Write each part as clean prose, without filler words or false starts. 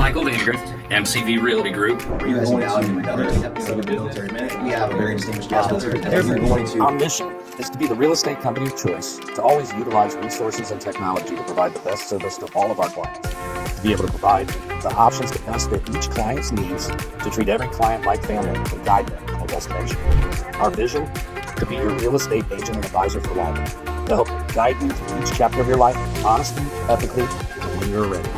Michael Vandegrift, MCV Realty Group. You guys now in another episode of Military Minute. We have a very distinguished guest. Our mission is to be the real estate company of choice, to always utilize resources and technology to provide the best service to all of our clients, to be able to provide the options to best fit each client's needs, to treat every client like family and guide them to a destination. Our vision, to be your real estate agent and advisor for life, to help guide you through each chapter of your life, honestly, ethically, and when you're ready.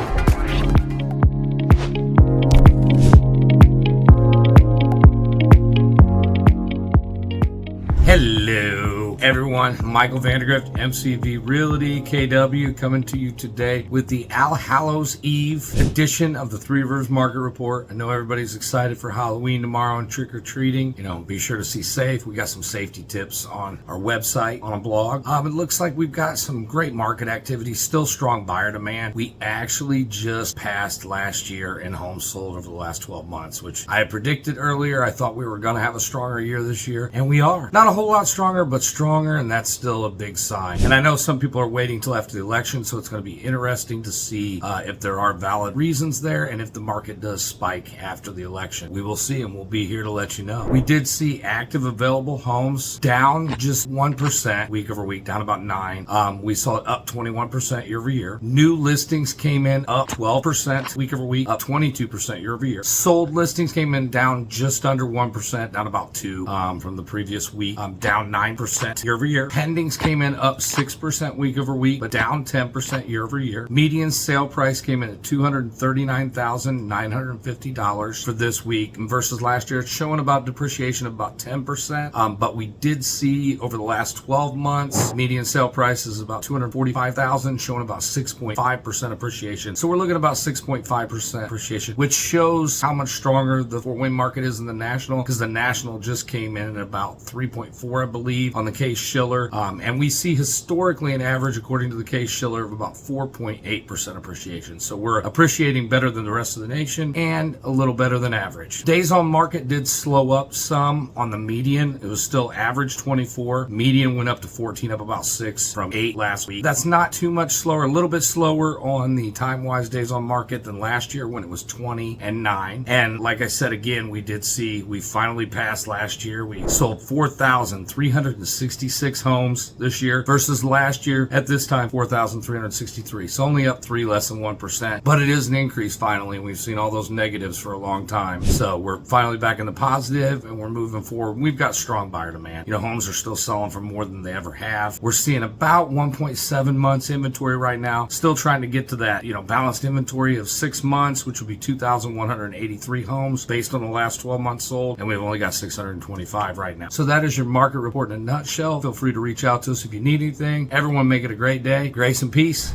Hello, everyone. Michael Vandegrift, MCV Realty, KW, coming to you today with the All Hallows Eve edition of the 3Rivers Market Report. I know everybody's excited for Halloween tomorrow and trick-or-treating. Be sure to see safe. We got some safety tips on our website, on a blog. It looks like we've got some great market activity, still strong buyer demand. We actually just passed last year in homes sold over the last 12 months, which I had predicted earlier. I thought we were going to have a stronger year this year, and we are. Not a whole lot stronger, but stronger, and that's still a big sign. And I know some people are waiting till after the election, so it's going to be interesting to see if there are valid reasons there and if the market does spike after the election. We will see, and we'll be here to let you know. We did see active available homes down just 1% week over week, down about 9. We saw it up 21% year over year. New listings came in up 12% week over week, up 22% year over year. Sold listings came in down just under 1%, down about 2 from the previous week. Down 9% year over year. Pendings came in up 6% week over week, but down 10% year over year. Median sale price came in at $239,950 for this week versus last year. It's showing about depreciation of about 10%. But we did see over the last 12 months, median sale price is about $245,000, showing about 6.5% appreciation. So we're looking at about 6.5% appreciation, which shows how much stronger the Fort Wayne market is than the national, because the national just came in at about 3.4, I believe, on the Case-Shiller. And we see historically an average, according to the Case-Shiller, of about 4.8% appreciation. So we're appreciating better than the rest of the nation and a little better than average. Days on market did slow up some on the median. It was still average 24. Median went up to 14, up about 6 from 8 last week. That's not too much slower, a little bit slower on the time-wise days on market than last year when it was 20 and 9. And like I said, again, we finally passed last year. We sold 4,366 homes this year versus last year at this time 4,363. So only up 3, less than 1%, but it is an increase finally. We've seen all those negatives for a long time, so we're finally back in the positive and we're moving forward. We've got strong buyer demand. Homes are still selling for more than they ever have. We're seeing about 1.7 months inventory right now. Still trying to get to that balanced inventory of 6 months, which would be 2,183 homes based on the last 12 months sold, and we've only got 625 right now. So that is your market report in a nutshell. Feel free to reach out to us if you need anything. Everyone make it a great day. Grace and peace.